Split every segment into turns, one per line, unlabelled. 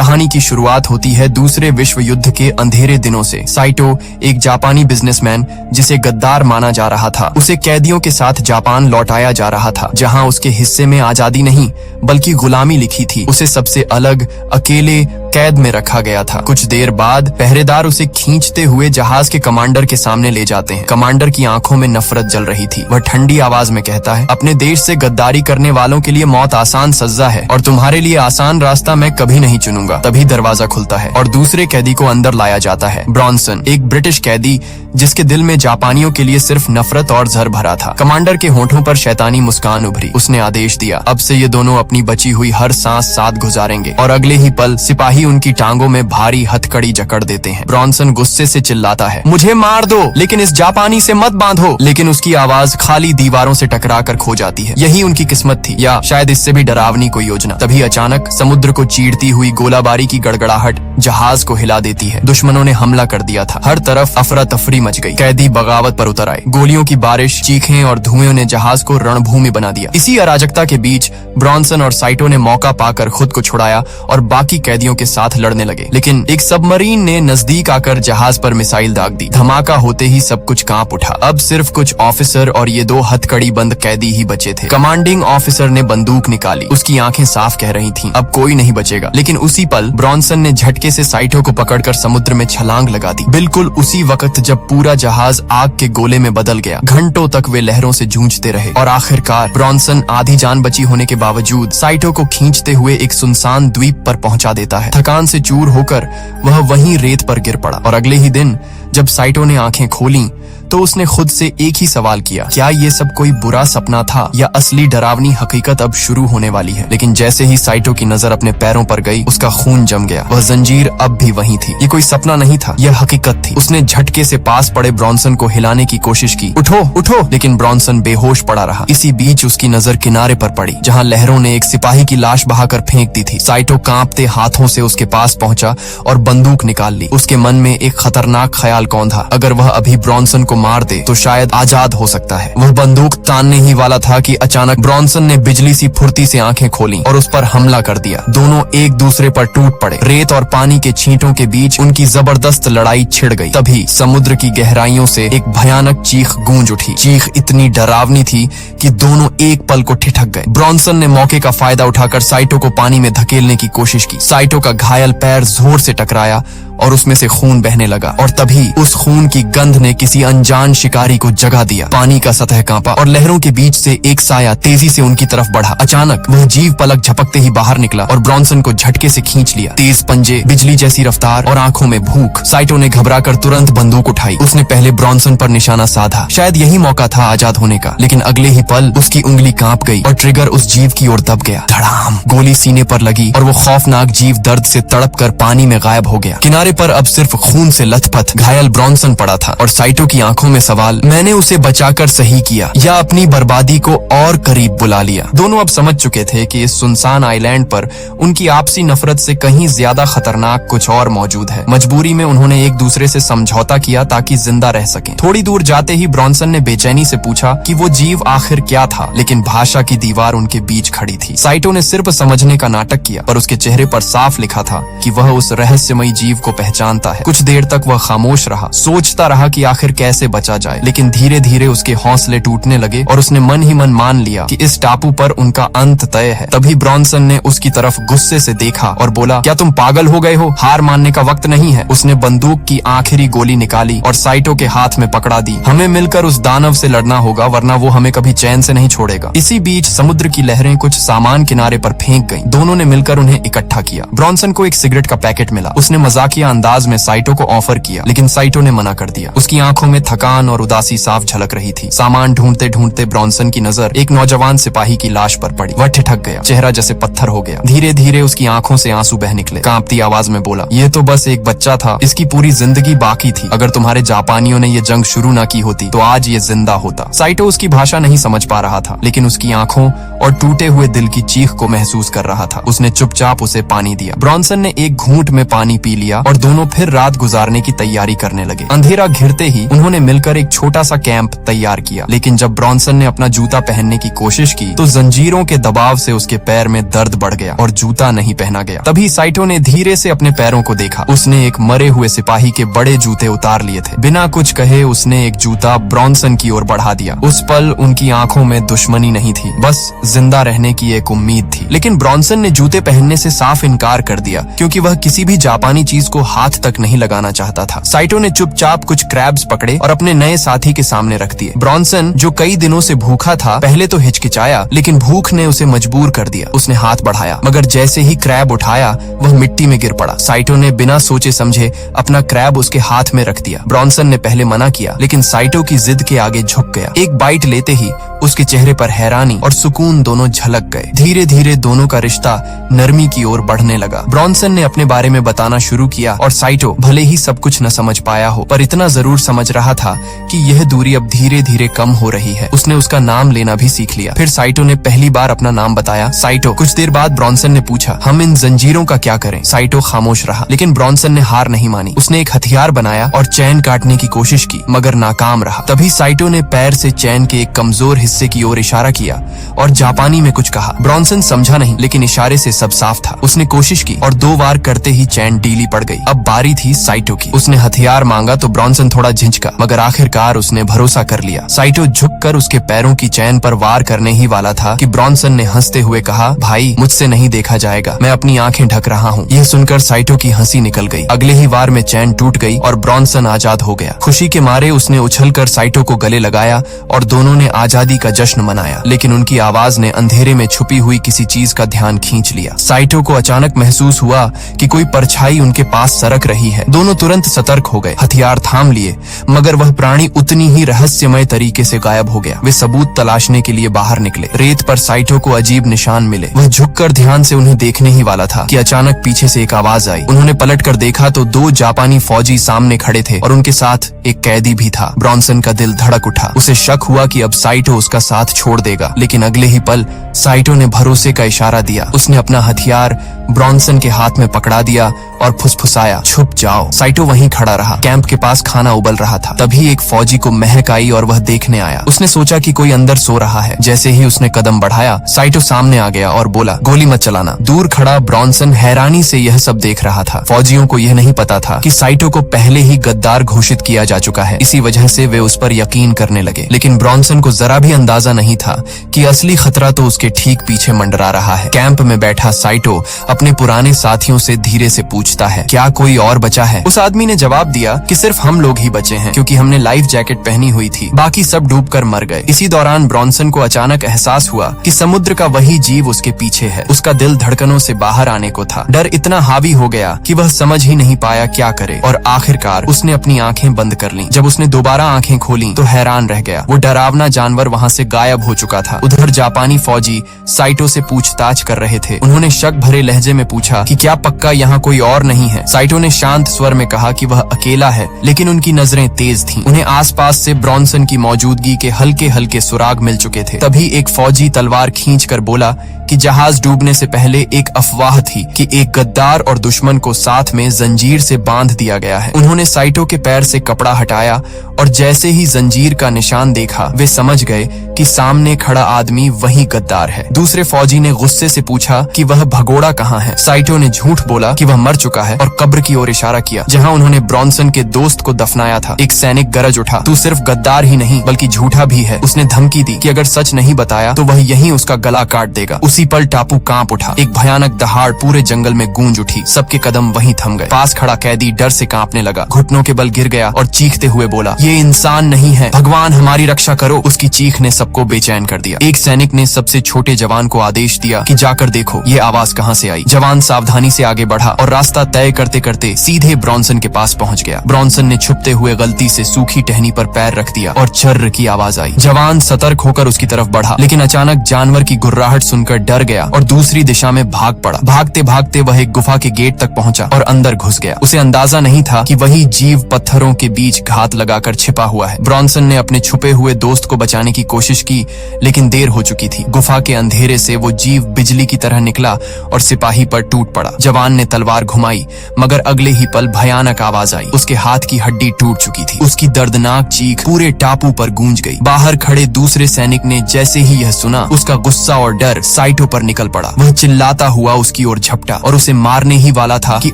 कहानी की शुरुआत होती है दूसरे विश्व युद्ध के अंधेरे दिनों से। साइटो एक जापानी बिजनेसमैन जिसे गद्दार माना जा रहा था, उसे कैदियों के साथ जापान लौटाया जा रहा था, जहां उसके हिस्से में आजादी नहीं बल्कि गुलामी लिखी थी। उसे सबसे अलग अकेले कैद में रखा गया था। कुछ देर बाद पहरेदार उसे खींचते हुए जहाज के कमांडर के सामने ले जाते हैं। कमांडर की आंखों में नफरत जल रही थी। वह ठंडी आवाज में कहता है, अपने देश से गद्दारी करने वालों के लिए मौत आसान सजा है और तुम्हारे लिए आसान रास्ता मैं कभी नहीं चुनूंगा। तभी दरवाजा खुलता है और दूसरे कैदी को अंदर लाया जाता है। ब्रॉन्सन, एक ब्रिटिश कैदी जिसके दिल में जापानियों के लिए सिर्फ नफरत और जहर भरा था। कमांडर के होठों पर शैतानी मुस्कान उभरी। उसने आदेश दिया, अब से ये दोनों अपनी बची हुई हर सांस साथ गुजारेंगे। और अगले ही पल सिपाही उनकी टांगों में भारी हथकड़ी जकड़ देते हैं। ब्रॉन्सन गुस्से से चिल्लाता है, मुझे मार दो लेकिन इस जापानी से मत बांधो। लेकिन उसकी आवाज खाली दीवारों से टकराकर खो जाती है। यही उनकी किस्मत थी, या शायद इससे भी डरावनी कोई योजना। तभी अचानक समुद्र को चीरती हुई गोलाबारी की गड़गड़ाहट जहाज को हिला देती है। दुश्मनों ने हमला कर दिया था। हर तरफ अफरा तफरी मच गई। कैदी बगावत पर उतर आए। गोलियों की बारिश, चीखें और धुएं ने जहाज को रणभूमि बना दिया। इसी अराजकता के बीच ब्रॉन्सन और साइटो ने मौका पाकर खुद को छुड़ाया और बाकी कैदियों के साथ लड़ने लगे। लेकिन एक सबमरीन ने नजदीक आकर जहाज पर मिसाइल दाग दी। धमाका होते ही सब कुछ कांप उठा। अब सिर्फ कुछ ऑफिसर और ये दो हथकड़ी बंद कैदी ही बचे थे। कमांडिंग ऑफिसर ने बंदूक निकाली। उसकी आंखें साफ कह रही थीं, अब कोई नहीं बचेगा। लेकिन उसी पल ब्रॉन्सन ने झटके से साइटो को पकड़कर समुद्र में छलांग लगा दी। बिल्कुल उसी वक्त जब पूरा जहाज आग के गोले में बदल गया। घंटों तक वे लहरों से जूझते रहे और आखिरकार ब्रॉन्सन आधी जान बची होने के बावजूद साइटो को खींचते हुए एक सुनसान द्वीप पर पहुंचा देता है। थकान से चूर होकर वह वहीं रेत पर गिर पड़ा। और अगले ही दिन जब साइटो ने आंखें खोलीं तो उसने खुद से एक ही सवाल किया, क्या ये सब कोई बुरा सपना था या असली डरावनी हकीकत अब शुरू होने वाली है। लेकिन जैसे ही साइटो की नजर अपने पैरों पर गई, उसका खून जम गया। वह जंजीर अब भी वहीं थी। ये कोई सपना नहीं था, यह हकीकत थी। उसने झटके से पास पड़े ब्रॉन्सन को हिलाने की कोशिश की, उठो उठो, लेकिन ब्रॉन्सन बेहोश पड़ा रहा। इसी बीच उसकी नजर किनारे पर पड़ी, जहाँ लहरों ने एक सिपाही की लाश बहाकर फेंक दी थी। साइटो कांपते हाथों से उसके पास पहुंचा और बंदूक निकाल ली। उसके मन में एक खतरनाक ख्याल कौंधा, अगर वह अभी ब्रॉन्सन को मार दे तो शायद आजाद हो सकता है। वह बंदूक तानने ही वाला था कि अचानक ब्रॉन्सन ने बिजली सी फुर्ती से आंखें खोली और उस पर हमला कर दिया। दोनों एक दूसरे पर टूट पड़े। रेत और पानी के छींटों के बीच उनकी जबरदस्त लड़ाई छिड़ गई। तभी समुद्र की गहराइयों से एक भयानक चीख गूंज उठी। चीख इतनी डरावनी थी कि दोनों एक पल को ठिठक गए। ब्रॉन्सन ने मौके का फायदा उठाकर साइटो को पानी में धकेलने की कोशिश की। साइटो का घायल पैर जोर से टकराया और उसमें से खून बहने लगा। और तभी उस खून की गंध ने किसी अनजान शिकारी को जगा दिया। पानी का सतह कांपा और लहरों के बीच से एक साया तेजी से उनकी तरफ बढ़ा। अचानक वह जीव पलक झपकते ही बाहर निकला और ब्रॉन्सन को झटके से खींच लिया। तेज पंजे, बिजली जैसी रफ्तार और आंखों में भूख। साइटो ने घबराकर तुरंत बंदूक उठाई। उसने पहले ब्रॉन्सन पर निशाना साधा, शायद यही मौका था आजाद होने का। लेकिन अगले ही पल उसकी उंगली कांप गई और ट्रिगर उस जीव की ओर दब गया। धड़ाम, गोली सीने पर लगी और वो खौफनाक जीव दर्द से तड़प कर पानी में गायब हो गया। किनारे पर अब सिर्फ खून से लथपथ घायल ब्रॉन्सन पड़ा था और साइटो की आंखों में सवाल, मैंने उसे बचाकर सही किया या अपनी बर्बादी को और करीब बुला लिया। दोनों अब समझ चुके थे कि इस सुनसान आइलैंड पर उनकी आपसी नफरत से कहीं ज्यादा खतरनाक कुछ और मौजूद है। मजबूरी में उन्होंने एक दूसरे से समझौता किया ताकि जिंदा रह सकें। थोड़ी दूर जाते ही ब्रॉन्सन ने बेचैनी से पूछा कि वो जीव आखिर क्या था, लेकिन भाषा की दीवार उनके बीच खड़ी थी। साइटो ने सिर्फ समझने का नाटक किया, पर उसके चेहरे पर साफ लिखा था कि वह उस रहस्यमयी जीव को पहचानता है। कुछ देर तक वह खामोश रहा, सोचता रहा कि आखिर कैसे बचा जाए। लेकिन धीरे धीरे उसके हौसले टूटने लगे और उसने मन ही मन मान लिया कि इस टापू पर उनका अंत तय है। तभी ब्रॉन्सन ने उसकी तरफ गुस्से से देखा और बोला, क्या तुम पागल हो गए हो? हार मानने का वक्त नहीं है। उसने बंदूक की आखिरी गोली निकाली और साइटो के हाथ में पकड़ा दी। हमें मिलकर उस दानव से लड़ना होगा, वरना वो हमें कभी चैन से नहीं छोड़ेगा। इसी बीच समुद्र की लहरें कुछ सामान किनारे पर फेंक गईं। दोनों ने मिलकर उन्हें इकट्ठा किया। ब्रॉन्सन को एक सिगरेट का पैकेट मिला। उसने मजाकिया अंदाज में साइटो को ऑफर किया, लेकिन साइटो ने मना कर दिया। उसकी आंखों में थकान और उदासी साफ झलक रही थी। सामान ढूंढते ढूंढते ब्रॉन्सन की नजर एक नौजवान सिपाही की लाश पर पड़ी। वह ठिठक गया, चेहरा जैसे पत्थर हो गया। धीरे धीरे उसकी आंखों से आंसू बह निकले। कांपती आवाज में बोला, ये तो बस एक बच्चा था, इसकी पूरी जिंदगी बाकी थी। अगर तुम्हारे जापानियों ने ये जंग शुरू न की होती तो आज ये जिंदा होता। साइटो उसकी भाषा नहीं समझ पा रहा था, लेकिन उसकी आंखों और टूटे हुए दिल की चीख को महसूस कर रहा था। उसने चुपचाप उसे पानी दिया। ब्रॉन्सन ने एक घूंट में पानी पी लिया और दोनों फिर रात गुजारने की तैयारी करने लगे। अंधेरा घिरते ही उन्होंने मिलकर एक छोटा सा कैंप तैयार किया, लेकिन जब ब्रॉन्सन ने अपना जूता पहनने की कोशिश की तो जंजीरों के दबाव से उसके पैर में दर्द बढ़ गया और जूता नहीं पहना गया। तभी साइटो ने धीरे से अपने पैरों को देखा। उसने एक मरे हुए सिपाही के बड़े जूते उतार लिए थे। बिना कुछ कहे उसने एक जूता ब्रॉन्सन की ओर बढ़ा दिया। उस पल उनकी आंखों में दुश्मनी नहीं थी, बस जिंदा रहने की एक उम्मीद थी। लेकिन ब्रॉन्सन ने जूते पहनने से साफ इनकार कर दिया, क्योंकि वह किसी भी जापानी चीज को हाथ तक नहीं लगाना चाहता था। साइटो ने चुपचाप कुछ क्रैब्स पकड़े और अपने नए साथी के सामने रख दिए। ब्रॉन्सन, जो कई दिनों से भूखा था, पहले तो हिचकिचाया, लेकिन भूख ने उसे मजबूर कर दिया। उसने हाथ बढ़ाया, मगर जैसे ही क्रैब उठाया वह मिट्टी में गिर पड़ा। साइटो ने बिना सोचे समझे अपना क्रैब उसके हाथ में रख दिया। ब्रॉन्सन ने पहले मना किया, लेकिन साइटो की जिद के आगे झुक गया। एक बाइट लेते ही उसके चेहरे पर हैरानी और सुकून दोनों झलक गए। धीरे धीरे दोनों का रिश्ता नरमी की ओर बढ़ने लगा। ब्रॉन्सन ने अपने बारे में बताना शुरू किया और साइटो भले ही सब कुछ न समझ पाया हो, पर इतना जरूर समझ रहा था कि यह दूरी अब धीरे धीरे कम हो रही है। उसने उसका नाम लेना भी सीख लिया। फिर साइटो ने पहली बार अपना नाम बताया, साइटो। कुछ देर बाद ब्रॉन्सन ने पूछा, हम इन जंजीरों का क्या करें? साइटो खामोश रहा, लेकिन ब्रॉन्सन ने हार नहीं मानी। उसने एक हथियार बनाया और चैन काटने की कोशिश की, मगर नाकाम रहा। तभी साइटो ने पैर से चैन के एक कमजोर हिस्से की ओर इशारा किया और जापानी में कुछ कहा। ब्रॉन्सन समझा नहीं, लेकिन इशारे से सब साफ था। उसने कोशिश की और 2 बार करते ही चैन ढीली पड़ गई। अब बारी थी साइटो की। उसने हथियार मांगा तो ब्रॉन्सन थोड़ा झिझका, मगर आखिरकार उसने भरोसा कर लिया। साइटो झुककर उसके पैरों की चैन पर वार करने ही वाला था कि ब्रॉन्सन ने हंसते हुए कहा, भाई, मुझसे नहीं देखा जाएगा, मैं अपनी आंखें ढक रहा हूँ। यह सुनकर साइटो की हंसी निकल गई। अगले ही वार में चैन टूट गई और ब्रॉन्सन आजाद हो गया। खुशी के मारे उसने उछलकर साइटो को गले लगाया और दोनों ने आजादी का जश्न मनाया। लेकिन उनकी आवाज ने अंधेरे में छुपी हुई किसी चीज का ध्यान खींच लिया। साइटो को अचानक महसूस हुआ कि कोई परछाई उनके पास सरक रही है। दोनों तुरंत सतर्क हो गए, हथियार थाम लिए, मगर वह प्राणी उतनी ही रहस्यमय तरीके से गायब हो गया। वे सबूत तलाशने के लिए बाहर निकले। रेत पर साइटो को अजीब निशान मिले। वह झुककर ध्यान से उन्हें देखने ही वाला था कि अचानक पीछे से एक आवाज आई। उन्होंने पलट कर देखा तो 2 जापानी फौजी सामने खड़े थे और उनके साथ एक कैदी भी था। ब्रॉन्सन का दिल धड़क उठा। उसे शक हुआ कि अब साइटो उसका साथ छोड़ देगा, लेकिन अगले ही पल साइटो ने भरोसे का इशारा दिया। उसने अपना हथियार ब्रॉन्सन के हाथ में पकड़ा दिया और फुसफुसाया, छुप जाओ। साइटो वहीं खड़ा रहा। कैंप के पास खाना उबल रहा था। तभी एक फौजी को महक आई और वह देखने आया। उसने सोचा कि कोई अंदर सो रहा है। जैसे ही उसने कदम बढ़ाया, साइटो सामने आ गया और बोला, गोली मत चलाना। दूर खड़ा ब्रॉन्सन हैरानी से यह सब देख रहा था। फौजियों को यह नहीं पता था कि साइटो को पहले ही गद्दार घोषित किया जा चुका है। इसी वजह से वे उस पर यकीन करने लगे। लेकिन ब्रॉन्सन को जरा भी अंदाजा नहीं था कि असली खतरा तो उसके ठीक पीछे मंडरा रहा है। कैंप में बैठा साइटो अपने पुराने साथियों से धीरे से पूछता है, क्या कोई और बचा है? उस आदमी ने जवाब दिया कि सिर्फ हम लोग ही बचे हैं, क्योंकि हमने लाइफ जैकेट पहनी हुई थी, बाकी सब डूबकर मर गए। इसी दौरान ब्रॉन्सन को अचानक एहसास हुआ कि समुद्र का वही जीव उसके पीछे है। उसका दिल धड़कनों से बाहर आने को था। डर इतना हावी हो गया कि वह समझ ही नहीं पाया क्या करे, और आखिरकार उसने अपनी आंखें बंद कर लीं। जब उसने दोबारा आंखें खोली तो हैरान रह गया। वो डरावना जानवर वहाँ से गायब हो चुका था। उधर जापानी फौजी साइटो से पूछताछ कर रहे थे। उन्होंने शक भरे लहजे में पूछा कि क्या पक्का यहाँ कोई और नहीं है? साइटो ने शांत स्वर में कहा कि वह अकेला है, लेकिन उनकी नजरें तेज थीं। उन्हें आसपास से ब्रॉन्सन की मौजूदगी के हल्के हल्के सुराग मिल चुके थे। तभी एक फौजी तलवार खींचकर बोला कि जहाज डूबने से पहले एक अफवाह थी कि एक गद्दार और दुश्मन को साथ में जंजीर से बांध दिया गया है। उन्होंने साइटो के पैर से कपड़ा हटाया और जैसे ही जंजीर का निशान देखा, वे समझ गए कि सामने खड़ा आदमी वही गद्दार है। दूसरे फौजी ने गुस्से से पूछा कि वह भगोड़ा कहाँ है? साइटो ने झूठ बोला कि वह मर चुका है और कब्र की ओर इशारा किया, जहाँ उन्होंने ब्रॉन्सन के दोस्त को दफनाया था। एक सैनिक गरज उठा, तू सिर्फ गद्दार ही नहीं बल्कि झूठा भी है। उसने धमकी दी कि अगर सच नहीं बताया तो वह यहीं उसका गला काट देगा। उसी पल टापू कांप उठा। एक भयानक दहाड़ पूरे जंगल में गूंज उठी। सबके कदम वहीं थम गए। पास खड़ा कैदी डर से कांपने लगा, घुटनों के बल गिर गया और चीखते हुए बोला, ये इंसान नहीं है, भगवान हमारी रक्षा करो। उसकी चीख ने सबको बेचैन कर दिया। एक सैनिक ने सबसे छोटे जवान को आदेश दिया कि जाकर देखो ये आवाज कहाँ से आई। जवान सावधानी से आगे बढ़ा और रास्ता तय करते करते सीधे ब्रॉन्सन के पास पहुंच गया। ब्रॉन्सन ने छुपते हुए गलती से सूखी टहनी पर पैर रख दिया और चर्र की आवाज आई। जवान सतर्क होकर उसकी तरफ बढ़ा, लेकिन अचानक जानवर की गुर्राहट सुनकर डर गया और दूसरी दिशा में भाग पड़ा। भागते भागते वह एक गुफा के गेट तक पहुंचा और अंदर घुस गया। उसे अंदाजा नहीं था कि वही जीव पत्थरों के बीच घात लगाकर छिपा हुआ है। ब्रॉन्सन ने अपने छुपे हुए दोस्त को बचाने की कोशिश की, लेकिन देर हो चुकी थी। गुफा के अंधेरे से वो जीव बिजली की तरह निकला और सिपाही पर टूट पड़ा। जवान ने तलवार घुमाई, मगर अगले ही पल भयानक आवाज आई। उसके हाथ की हड्डी टूट चुकी थी। उसकी दर्दनाक चीख पूरे टापू पर गूंज गई। बाहर खड़े दूसरे सैनिक ने जैसे ही यह सुना, उसका गुस्सा और डर साइटो पर निकल पड़ा। वह चिल्लाता हुआ उसकी ओर झपटा और उसे मारने ही वाला था कि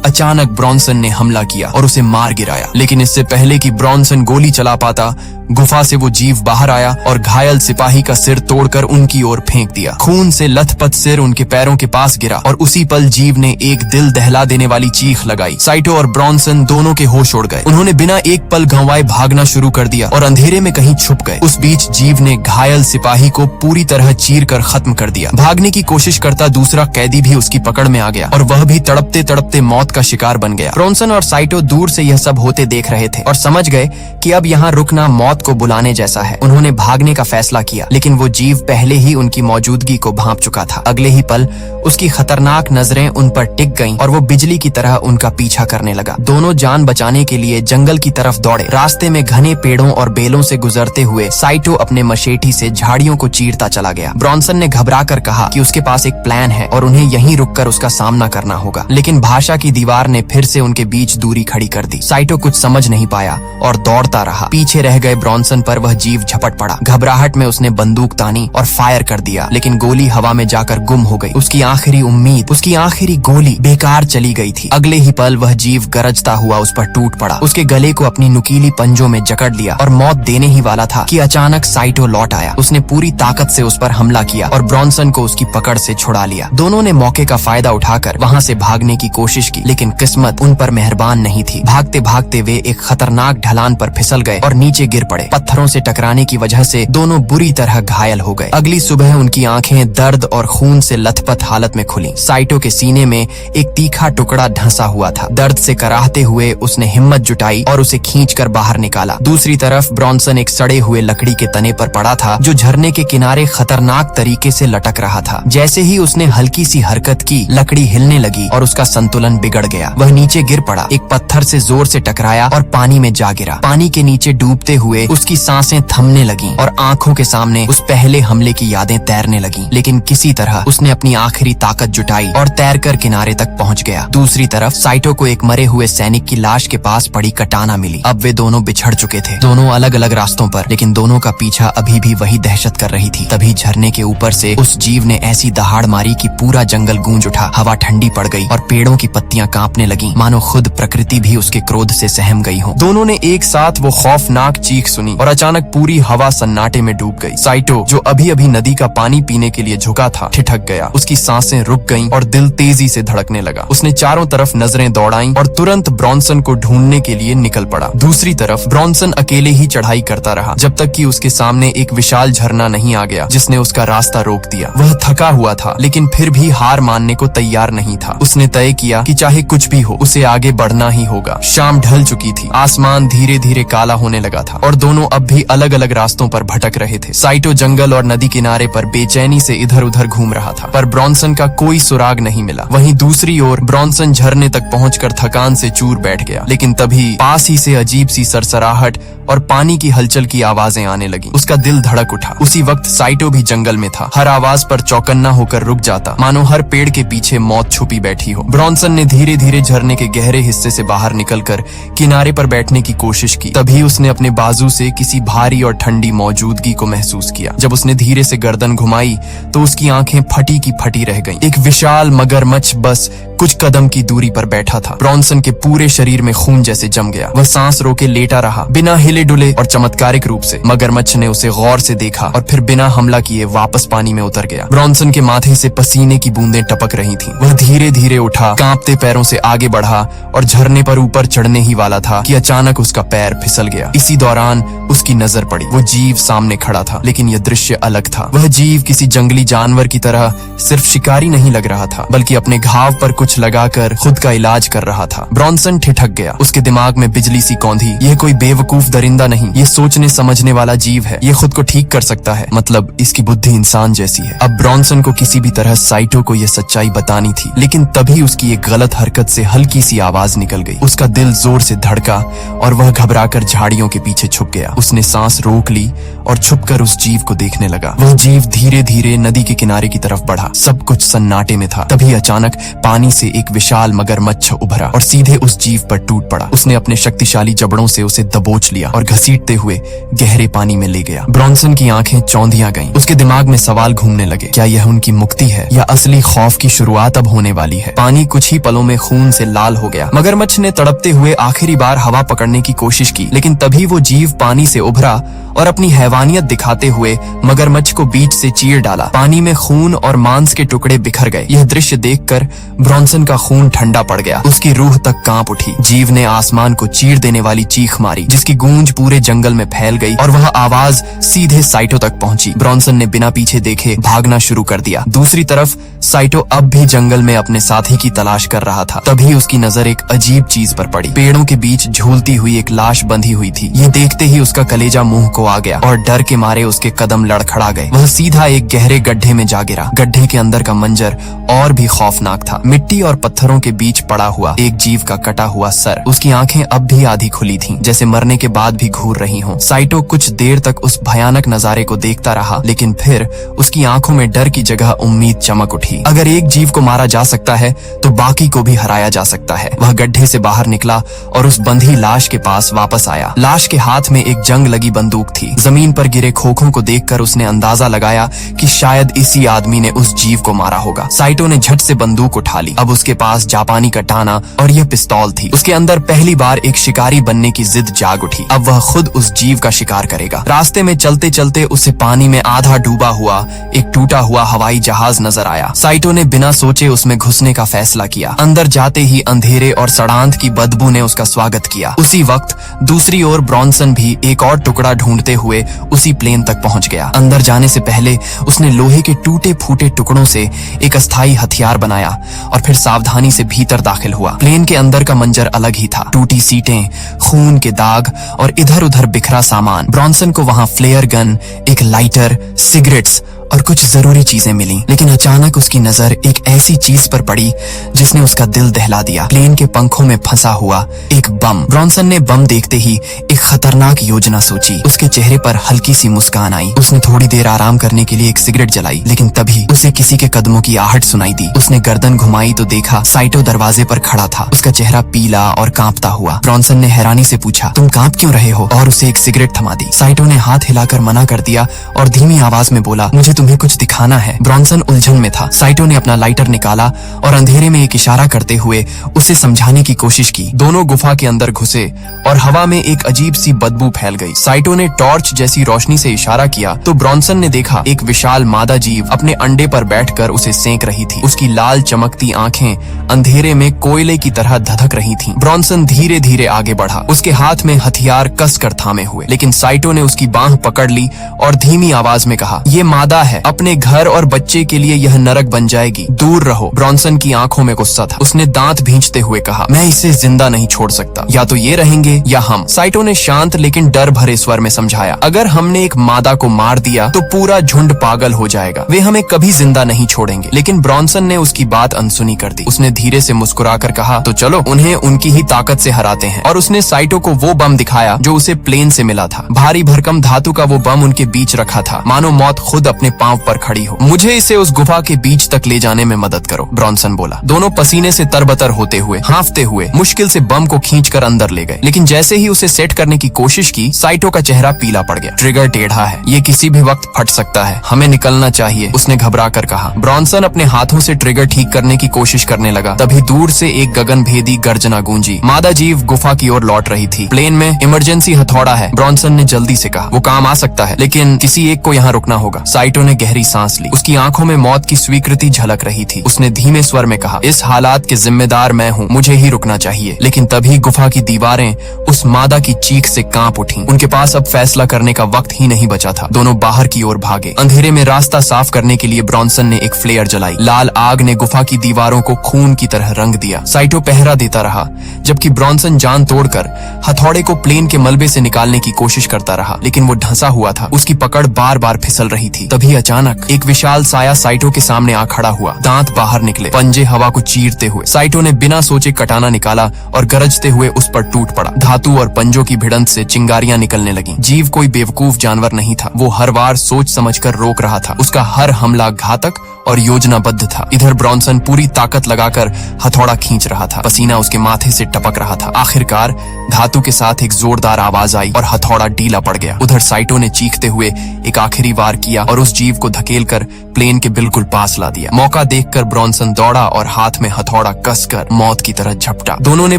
अचानक ब्रॉन्सन ने हमला किया और उसे मार गिराया। लेकिन इससे पहले कि ब्रॉन्सन गोली चला पाता, गुफा से वो जीव बाहर आया और घायल सिपाही का सिर तोड़कर उनकी ओर फेंक दिया। खून से लथपथ सिर उनके पैरों के पास गिरा और उसी पल जीव ने एक दिल दहला देने वाली चीख लगाई। साइटो और ब्रॉन्सन दोनों के होश उड़ गए। उन्होंने बिना एक पल गंवाए भागना शुरू कर दिया और अंधेरे में कहीं छुप गए। उस बीच जीव ने घायल सिपाही को पूरी तरह चीर कर खत्म कर दिया। भागने की कोशिश करता दूसरा कैदी भी उसकी पकड़ में आ गया और वह भी तड़पते तड़पते मौत का शिकार बन गया। ब्रॉन्सन और साइटो दूर से यह सब होते देख रहे थे और समझ गए कि अब यहाँ रुकना मौत को बुलाने जैसा है। उन्होंने भागने का फैसला किया, लेकिन वो जीव पहले ही उनकी मौजूदगी को भांप चुका था। अगले ही पल उसकी खतरनाक नजरें उन पर टिक गईं और वो बिजली की तरह उनका पीछा करने लगा। दोनों जान बचाने के लिए जंगल की तरफ दौड़े। रास्ते में घने पेड़ों और बेलों से गुजरते हुए साइटो अपने मशेटी से झाड़ियों को चीरता चला गया। ब्रॉन्सन ने घबराकर कहा कि उसके पास एक प्लान है और उन्हें यहीं रुककर उसका सामना करना होगा, लेकिन भाषा की दीवार ने फिर से उनके बीच दूरी खड़ी कर दी। साइटो कुछ समझ नहीं पाया और दौड़ता रहा। पीछे रह गए ब्रॉन्सन पर वह जीव झपट पड़ा। घबराहट में उसने बंदूक तानी और फायर कर दिया, लेकिन गोली हवा में जाकर गुम हो गई। उसकी आखिरी उम्मीद, उसकी आखिरी गोली बेकार चली गई थी। अगले ही पल वह जीव गरजता हुआ उस पर टूट पड़ा। उसके गले को अपनी नुकीली पंजों में जकड़ लिया और मौत देने ही वाला था कि अचानक साइटो लौट आया। उसने पूरी ताकत से उस पर हमला किया और ब्रॉन्सन को उसकी पकड़ से छुड़ा लिया। दोनों ने मौके का फायदा उठाकर वहां से भागने की कोशिश की, लेकिन किस्मत उन पर मेहरबान नहीं थी। भागते भागते वे एक खतरनाक ढलान पर फिसल गए और नीचे गिर पड़े। पत्थरों से टकराने की वजह से दोनों बुरी तरह घायल हो गए। अगली सुबह उनकी आंखें दर्द और खून से लथपथ हालत में खुली। साइटो के सीने में एक तीखा टुकड़ा ढंसा हुआ था। दर्द से कराहते हुए उसने हिम्मत जुटाई और उसे खींचकर बाहर निकाला। दूसरी तरफ ब्रॉन्सन एक सड़े हुए लकड़ी के तने पर पड़ा था, जो झरने के किनारे खतरनाक तरीके से लटक रहा था। जैसे ही उसने हल्की सी हरकत की, लकड़ी हिलने लगी और उसका संतुलन बिगड़ गया। वह नीचे गिर पड़ा, एक पत्थर से जोर से टकराया और पानी में जा गिरा। पानी के नीचे डूबते हुए उसकी सांसें थमने लगीं और आंखों के सामने उस पहले हमले की यादें तैरने लगीं। लेकिन किसी तरह उसने अपनी आखिरी ताकत जुटाई और तैरकर किनारे तक पहुंच गया। दूसरी तरफ साइटो को एक मरे हुए सैनिक की लाश के पास पड़ी कटाना मिली। अब वे दोनों बिछड़ चुके थे, दोनों अलग अलग रास्तों पर, लेकिन दोनों का पीछा अभी भी वही दहशत कर रही थी। तभी झरने के ऊपर से उस जीव ने ऐसी दहाड़ मारी कि पूरा जंगल गूंज उठा। हवा ठंडी पड़ गई और पेड़ों की पत्तियां कांपने लगीं, मानो खुद प्रकृति भी उसके क्रोध से सहम गई हो। दोनों ने एक साथ वो खौफनाक चीख सुनी और अचानक पूरी हवा सन्नाटे में डूब गई। साइटो, जो अभी अभी नदी का पानी पीने के लिए झुका था, ठिठक गया। उसकी सांसें रुक गईं और दिल तेजी से धड़कने लगा। उसने चारों तरफ नजरें दौड़ाईं और तुरंत ब्रॉन्सन को ढूंढने के लिए निकल पड़ा। दूसरी तरफ ब्रॉन्सन अकेले ही चढ़ाई करता रहा, जब तक कि उसके सामने एक विशाल झरना नहीं आ गया, जिसने उसका रास्ता रोक दिया। वह थका हुआ था, लेकिन फिर भी हार मानने को तैयार नहीं था। उसने तय किया कि चाहे कुछ भी हो, उसे आगे बढ़ना ही होगा। शाम ढल चुकी थी, आसमान धीरे धीरे काला होने लगा था और दोनों अब भी अलग अलग रास्तों पर भटक रहे थे। साइटो जंगल और नदी किनारे पर बेचैनी से इधर उधर घूम रहा था, पर ब्रॉन्सन का कोई सुराग नहीं मिला। वहीं दूसरी ओर ब्रॉन्सन झरने तक पहुंचकर थकान से चूर बैठ गया। लेकिन तभी पास ही से अजीब सी सरसराहट और पानी की हलचल की आवाजें आने लगी। उसका दिल धड़क उठा। उसी वक्त साइटो भी जंगल में था। हर आवाज पर चौकन्ना होकर रुक जाता, मानो हर पेड़ के पीछे मौत छुपी बैठी हो। ब्रॉन्सन ने धीरे धीरे झरने के गहरे हिस्से से बाहर निकलकर किनारे पर बैठने की कोशिश की। तभी उसने अपने बाजू से किसी भारी और ठंडी मौजूदगी को महसूस किया। जब उसने धीरे से गर्दन घुमाई तो उसकी आंखें फटी की फटी रह गईं। एक विशाल मगरमच्छ बस कुछ कदम की दूरी पर बैठा था। ब्रॉन्सन के पूरे शरीर में खून जैसे जम गया। वह सांस रोके लेटा रहा, बिना हिले डुले और चमत्कारिक रूप से। मगरमच्छ ने उसे गौर से देखा और फिर बिना हमला किए वापस पानी में उतर गया। ब्रॉन्सन के माथे से पसीने की बूंदें टपक रही थीं। वह धीरे धीरे उठा, कांपते पैरों से आगे बढ़ा और झरने पर ऊपर चढ़ने ही वाला था कि अचानक उसका पैर फिसल गया। इसी दौरान उसकी नजर पड़ी। वो जीव सामने खड़ा था, लेकिन यह दृश्य अलग था। वह जीव किसी जंगली जानवर की तरह सिर्फ शिकारी नहीं लग रहा था, बल्कि अपने घाव पर कुछ कुछ लगाकर खुद का इलाज कर रहा था। ब्रॉन्सन ठिठक गया। उसके दिमाग में बिजली सी कौंधी। यह कोई बेवकूफ दरिंदा नहीं, ये सोचने समझने वाला जीव है। ये खुद को ठीक कर सकता है, मतलब इसकी बुद्धि इंसान जैसी है। अब ब्रॉन्सन को किसी भी तरह साइटो को यह सच्चाई बतानी थी, लेकिन तभी उसकी एक गलत हरकत से हल्की सी आवाज निकल गई। उसका दिल जोर से धड़का और वह घबराकर झाड़ियों के पीछे छुप गया। उसने सांस रोक ली और छुपकर उस जीव को देखने लगा। वह जीव धीरे धीरे नदी के किनारे की तरफ बढ़ा। सब कुछ सन्नाटे में था। तभी अचानक पानी से एक विशाल मगरमच्छ उभरा और सीधे उस जीव पर टूट पड़ा। उसने अपने शक्तिशाली जबड़ों से उसे दबोच लिया और घसीटते हुए गहरे पानी में ले गया। ब्रॉन्सन की आंखें चौंधिया गईं। उसके दिमाग में सवाल घूमने लगे, क्या यह उनकी मुक्ति है या असली खौफ की शुरुआत अब होने वाली है? पानी कुछ ही पलों में खून से लाल हो गया। मगरमच्छ ने तड़पते हुए आखिरी बार हवा पकड़ने की कोशिश की, लेकिन तभी वो जीव पानी से उभरा और अपनी हैवानियत दिखाते हुए मगरमच्छ को बीच से चीर डाला। पानी में खून और मांस के टुकड़े बिखर गए। यह दृश्य देखकर ब्रॉन्सन का खून ठंडा पड़ गया। उसकी रूह तक कांप उठी। जीव ने आसमान को चीर देने वाली चीख मारी, जिसकी गूंज पूरे जंगल में फैल गई और वह आवाज सीधे साइटो तक पहुंची। ब्रॉन्सन ने बिना पीछे देखे भागना शुरू कर दिया। दूसरी तरफ साइटो अब भी जंगल में अपने साथी की तलाश कर रहा था। तभी उसकी नजर एक अजीब चीज पर पड़ी। पेड़ों के बीच झूलती हुई एक लाश बंधी हुई थी। ये देखते ही उसका कलेजा मुंह को आ गया और डर के मारे उसके कदम लड़खड़ा गए। वह सीधा एक गहरे गड्ढे में जा गिरा। गड्ढे के अंदर का मंजर और भी खौफनाक था। मिट्टी और पत्थरों के बीच पड़ा हुआ एक जीव का कटा हुआ सर। उसकी आंखें अब भी आधी खुली थीं, जैसे मरने के बाद भी घूर रही हों। साइटो कुछ देर तक उस भयानक नजारे को देखता रहा, लेकिन फिर उसकी आंखों में डर की जगह उम्मीद चमक उठी। अगर एक जीव को मारा जा सकता है तो बाकी को भी हराया जा सकता है। वह गड्ढे से बाहर निकला और उस बंधी लाश के पास वापस आया। लाश के हाथ में एक जंग लगी बंदूक थी। जमीन पर गिरे खोखों को देखकर उसने अंदाजा लगाया कि शायद इसी आदमी ने उस जीव को मारा होगा। साइटो ने झट से बंदूक उठा ली। अब उसके पास जापानी कटाना और यह पिस्तौल थी। उसके अंदर पहली बार एक शिकारी बनने की जिद जाग उठी। अब वह खुद उस जीव का शिकार करेगा। रास्ते में चलते चलते उसे पानी में आधा डूबा हुआ एक टूटा हुआ हवाई जहाज नजर आया। साइटो ने बिना सोचे उसमें घुसने का फैसला किया। अंदर जाते ही अंधेरे और सड़ांत की बदबू ने उसका स्वागत किया। उसी वक्त दूसरी ओर ब्रॉन्सन भी एक और टुकड़ा ढूंढते हुए उसी प्लेन तक पहुंच गया। अंदर जाने से पहले उसने लोहे के टूटे फूटे टुकड़ों से एक अस्थायी हथियार बनाया और फिर सावधानी से भीतर दाखिल हुआ। प्लेन के अंदर का मंजर अलग ही था। टूटी सीटें, खून के दाग और इधर उधर बिखरा सामान। ब्रॉन्सन को वहां फ्लेयर गन, एक लाइटर, सिगरेट्स और कुछ जरूरी चीजें मिली, लेकिन अचानक उसकी नजर एक ऐसी चीज पर पड़ी जिसने उसका दिल दहला दिया। प्लेन के पंखों में फंसा हुआ एक बम। ब्रॉन्सन ने बम देखते ही एक खतरनाक योजना सोची। उसके चेहरे पर हल्की सी मुस्कान आई। उसने थोड़ी देर आराम करने के लिए एक सिगरेट जलाई, लेकिन तभी उसे किसी के कदमों की आहट सुनाई दी। उसने गर्दन घुमाई तो देखा साइटो दरवाजे पर खड़ा था। उसका चेहरा पीला और कांपता हुआ। ब्रॉन्सन ने हैरानी से पूछा, तुम कांप क्यों रहे हो? और उसे एक सिगरेट थमा दी। साइटो ने हाथ हिलाकर मना कर दिया और धीमी आवाज में बोला, मुझे तुम्हें कुछ दिखाना है। ब्रॉन्सन उलझन में था। साइटो ने अपना लाइटर निकाला और अंधेरे में एक इशारा करते हुए उसे समझाने की कोशिश की। दोनों गुफा के अंदर घुसे और हवा में एक अजीब सी बदबू फैल गई। साइटो ने टॉर्च जैसी रोशनी से इशारा किया तो ब्रॉन्सन ने देखा एक विशाल मादा जीव अपने अंडे पर बैठकर उसे सेंक रही थी। उसकी लाल चमकती आंखें अंधेरे में कोयले की तरह धधक रही थीं। ब्रॉन्सन धीरे धीरे आगे बढ़ा, उसके हाथ में हथियार कसकर थामे हुए, लेकिन साइटो ने उसकी बांह पकड़ ली और धीमी आवाज में कहा, ये मादा है, अपने घर और बच्चे के लिए यह नरक बन जाएगी, दूर रहो। ब्रॉन्सन की आंखों में गुस्सा था। उसने दांत भींचते हुए कहा, मैं इसे जिंदा नहीं छोड़ सकता, या तो ये रहेंगे या हम। साइटो ने शांत लेकिन डर भरे स्वर में समझाया, अगर हमने एक मादा को मार दिया तो पूरा झुंड पागल हो जाएगा, वे हमें कभी जिंदा नहीं छोड़ेंगे। लेकिन ब्रॉन्सन ने उसकी बात अनसुनी कर दी। उसने धीरे से मुस्कुराकर कहा, तो चलो उन्हें उनकी ही ताकत से हराते हैं। और उसने साइटो को वो बम दिखाया जो उसे प्लेन से मिला था। भारी भरकम धातु का वो बम उनके बीच रखा था, मानो मौत खुद अपने पांव पर खड़ी हो। मुझे इसे उस गुफा के बीच तक ले जाने में मदद करो, ब्रॉन्सन बोला। दोनों पसीने से तरबतर होते हुए, हांफते हुए मुश्किल से बम को खींचकर अंदर ले गए। लेकिन जैसे ही उसे सेट करने की कोशिश की, साइटो का चेहरा पीला पड़ गया। ट्रिगर टेढ़ा है, ये किसी भी वक्त फट सकता है, हमें निकलना चाहिए, उसने घबरा कर कहा। ब्रॉन्सन अपने हाथों से ट्रिगर ठीक करने की कोशिश करने लगा। तभी दूर से एक गगनभेदी गर्जना गूंजी। मादा जीव गुफा की ओर लौट रही थी। प्लेन में इमरजेंसी हथौड़ा है, ब्रॉन्सन ने जल्दी से कहा। वो काम आ सकता है, लेकिन किसी एक को यहाँ रुकना होगा। साइटो ने गहरी सांस ली। उसकी आंखों में मौत की स्वीकृति झलक रही थी। उसने धीमे स्वर में कहा, इस हालात के जिम्मेदार मैं हूँ, मुझे ही रुकना चाहिए। लेकिन तभी गुफा की दीवारें उस मादा की चीख से कांप उठी। उनके पास अब फैसला करने का वक्त ही नहीं बचा था। दोनों बाहर की ओर भागे। अंधेरे में रास्ता साफ करने के लिए ब्रॉन्सन ने एक फ्लेयर जलाई। लाल आग ने गुफा की दीवारों को खून की तरह रंग दिया। साइटो पहरा देता रहा, जबकि ब्रॉन्सन जान तोड़कर हथौड़े को प्लेन के मलबे से निकालने की कोशिश करता रहा, लेकिन वो ढंसा हुआ था। उसकी पकड़ बार बार फिसल रही थी। तभी अचानक एक विशाल साया साइटो के सामने आ खड़ा हुआ। दांत बाहर निकले, पंजे हवा को चीरते हुए। साइटो ने बिना सोचे कटाना निकाला और गरजते हुए उस पर टूट पड़ा। धातु और पंजों की भिड़ंत से चिंगारियां निकलने लगीं। जीव कोई बेवकूफ जानवर नहीं था। वो हर बार सोच समझकर रोक रहा था। उसका हर हमला घातक और योजनाबद्ध था। इधर ब्रॉन्सन पूरी ताकत लगाकर हथौड़ा खींच रहा था। पसीना उसके माथे से टपक रहा था। आखिरकार धातु के साथ एक जोरदार आवाज आई और हथौड़ा ढीला पड़ गया। उधर साइटो ने चीखते हुए एक आखिरी वार किया और उस जीव को धकेलकर प्लेन के बिल्कुल पास ला दिया। मौका देखकर ब्रॉन्सन दौड़ा और हाथ में हथौड़ा कसकर मौत की तरह झपटा। दोनों ने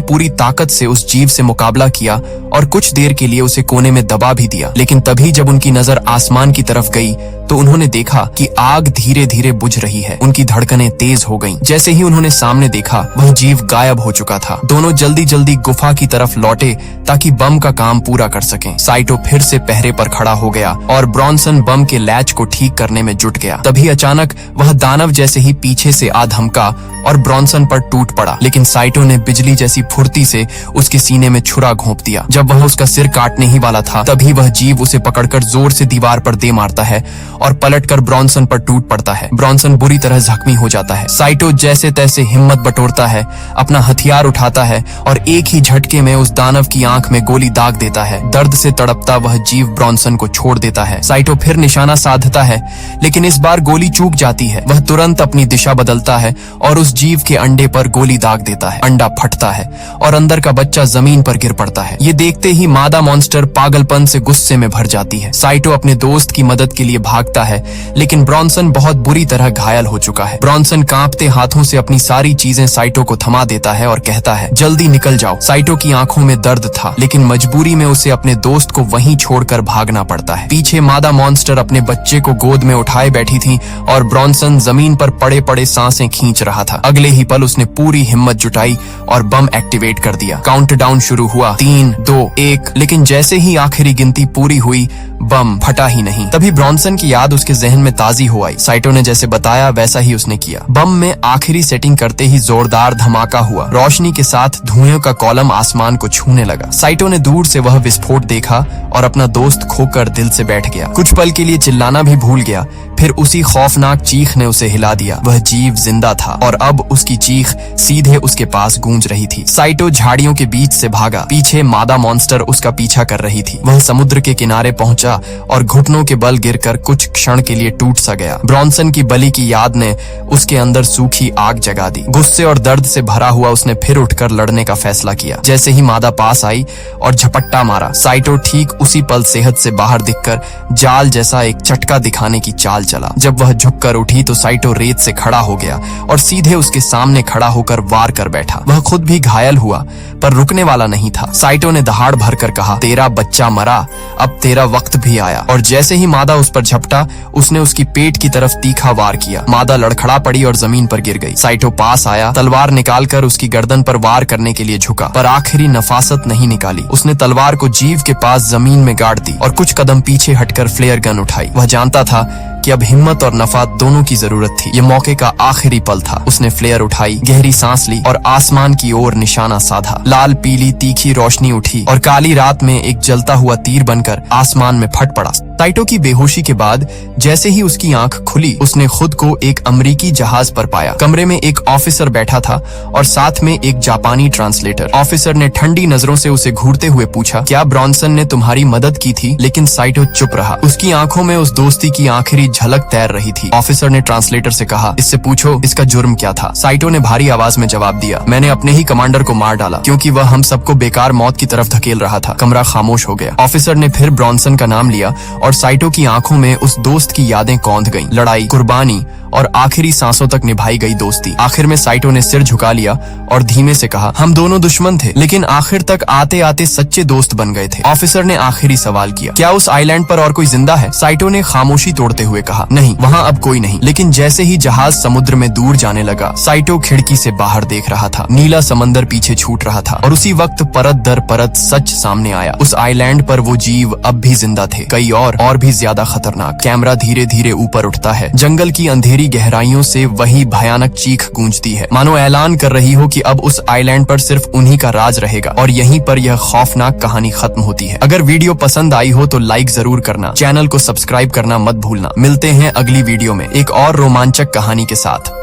पूरी ताकत से उस जीव से मुकाबला किया और कुछ देर के लिए उसे कोने में दबा भी दिया। लेकिन तभी जब उनकी नजर आसमान की तरफ गई तो उन्होंने देखा कि आग धीरे धीरे बुझ रही है। उनकी धड़कनें तेज हो गईं। जैसे ही उन्होंने सामने देखा, वह जीव गायब हो चुका था। दोनों जल्दी जल्दी गुफा की तरफ लौटे ताकि बम का काम पूरा कर सकें। साइटो फिर से पहरे पर खड़ा हो गया और ब्रॉन्सन बम के लैच को ठीक करने में जुट गया। तभी अचानक वह दानव जैसे ही पीछे से आ धमका और ब्रॉन्सन पर टूट पड़ा। लेकिन साइटो ने बिजली जैसी फुर्ती से उसके सीने में छुरा घोंप दिया। जब वह उसका सिर काटने ही वाला था, तभी वह जीव उसे पकड़कर जोर से दीवार पर दे मारता है और पलटकर ब्रॉन्सन पर टूट पड़ता है। ब्रॉन्सन बुरी तरह जख्मी हो जाता है। साइटो जैसे तैसे हिम्मत बटोरता है, अपना हथियार उठाता है और एक ही झटके में उस दानव की आंख में गोली दाग देता है। दर्द से तड़पता वह जीव ब्रॉन्सन को छोड़ देता है। साइटो फिर निशाना साधता है, लेकिन इस बार गोली चूक जाती है। वह तुरंत अपनी दिशा बदलता है और उस जीव के अंडे पर गोली दाग देता है। अंडा फटता है और अंदर का बच्चा जमीन पर गिर पड़ता है। ये देखते ही मादा मॉन्स्टर पागलपन से गुस्से में भर जाती है। साइटो अपने दोस्त की मदद के लिए भागता है, लेकिन ब्रॉन्सन बहुत बुरी तरह घायल हो चुका है। ब्रॉन्सन कांपते हाथों से अपनी सारी चीजें साइटो को थमा देता है और कहता है, जल्दी निकल जाओ। साइटो की आंखों में दर्द था, लेकिन मजबूरी में उसे अपने दोस्त को वहीं छोड़कर भागना पड़ता है। पीछे मादा मॉन्स्टर अपने बच्चे को गोद में उठाए बैठी थी और ब्रॉन्सन जमीन पर पड़े पड़े सांसें खींच रहा था। अगले ही पल उसने पूरी हिम्मत जुटाई और बम एक्टिवेट कर दिया। काउंटडाउन शुरू हुआ, 3, 2, 1। लेकिन जैसे ही आखिरी गिनती पूरी हुई, बम फटा ही नहीं। तभी ब्रॉन्सन की याद उसके जहन में ताजी हो आई। साइटो ने जैसे बताया वैसा ही उसने किया। बम में आखिरी सेटिंग करते ही जोरदार धमाका हुआ। रोशनी के साथ धुएं का कॉलम आसमान को छूने लगा। साइटो ने दूर से वह विस्फोट देखा और अपना दोस्त खोकर दिल से बैठ गया। कुछ पल के लिए चिल्लाना भी भूल गया। फिर उसी खौफनाक चीख ने उसे हिला दिया। वह जीव जिंदा था और अब उसकी चीख सीधे उसके पास गूंज रही थी। साइटो झाड़ियों के बीच से भागा। पीछे मादा मॉन्स्टर उसका पीछा कर रही थी। वह समुद्र के किनारे पहुंचा और घुटनों के बल गिरकर कुछ क्षण के लिए टूट सा गया। ब्रॉन्सन की बलि की याद ने उसके अंदर सूखी आग जगा दी। गुस्से और दर्द से भरा हुआ उसने फिर उठकर लड़ने का फैसला किया। जैसे ही मादा पास आई और झपट्टा मारा, साइटो ठीक उसी पल सेहत से बाहर दिखकर जाल जैसा एक चटका दिखाने की चाल चला। जब वह झुककर उठी तो साइटो रेत से खड़ा हो गया और सीधे उसके सामने खड़ा होकर वार कर बैठा। वह खुद भी घायल हुआ, पर रुकने वाला नहीं था। साइटो ने दहाड़ भरकर कहा, तेरा बच्चा मरा, अब तेरा वक्त भी आया। और जैसे ही मादा उस पर झपटा, उसने उसकी पेट की तरफ तीखा वार किया। मादा लड़खड़ा पड़ी और जमीन पर गिर गई। साइटो पास आया, तलवार निकालकर उसकी गर्दन पर वार करने के लिए झुका, पर आखिरी नफासत नहीं निकाली। उसने तलवार को जीव के पास जमीन में गाड़ दी और कुछ कदम पीछे हटकर फ्लेयर गन उठाई। वह जानता था कि अब हिम्मत और नफा दोनों की जरूरत थी। ये मौके का आखिरी पल था। उसने फ्लेयर उठाई, गहरी सांस ली और आसमान की ओर निशाना साधा। लाल पीली तीखी रोशनी उठी और काली रात में एक जलता हुआ तीर बनकर आसमान में फट पड़ा। साइटो की बेहोशी के बाद जैसे ही उसकी आंख खुली, उसने खुद को एक अमेरिकी जहाज पर पाया। कमरे में एक ऑफिसर बैठा था और साथ में एक जापानी ट्रांसलेटर। ऑफिसर ने ठंडी नजरों से उसे घूरते हुए पूछा, क्या ब्रॉन्सन ने तुम्हारी मदद की थी? लेकिन साइटो चुप रहा। उसकी आंखों में उस दोस्ती की आखिरी झलक तैर रही थी। ऑफिसर ने ट्रांसलेटर से कहा, इससे पूछो इसका जुर्म क्या था? साइटो ने भारी आवाज में जवाब दिया, मैंने अपने ही कमांडर को मार डाला क्योंकि वह हम सबको बेकार मौत की तरफ धकेल रहा था। कमरा खामोश हो गया। ऑफिसर ने फिर ब्रॉन्सन का नाम लिया और साइटो की आंखों में उस दोस्त की यादें कौंध गईं। लड़ाई, कुर्बानी और आखिरी सांसों तक निभाई गई दोस्ती। आखिर में साइटो ने सिर झुका लिया और धीमे से कहा, हम दोनों दुश्मन थे लेकिन आखिर तक आते आते सच्चे दोस्त बन गए थे। ऑफिसर ने आखिरी सवाल किया, क्या उस आइलैंड पर और कोई जिंदा है? साइटो ने खामोशी तोड़ते हुए कहा, नहीं, वहाँ अब कोई नहीं। लेकिन जैसे ही जहाज समुद्र में दूर जाने लगा, साइटो खिड़की से बाहर देख रहा था। नीला समंदर पीछे छूट रहा था और उसी वक्त परत दर परत सच सामने आया। उस आइलैंड पर वो जीव अब भी जिंदा थे, कई और भी ज्यादा खतरनाक। कैमरा धीरे धीरे ऊपर उठता है। जंगल की अंधेरी गहराइयों से वही भयानक चीख गूंजती है, मानो ऐलान कर रही हो कि अब उस आइलैंड पर सिर्फ उन्हीं का राज रहेगा और यहीं पर यह खौफनाक कहानी खत्म होती है। अगर वीडियो पसंद आई हो तो लाइक जरूर करना, चैनल को सब्सक्राइब करना मत भूलना। मिलते हैं अगली वीडियो में एक और रोमांचक कहानी के साथ।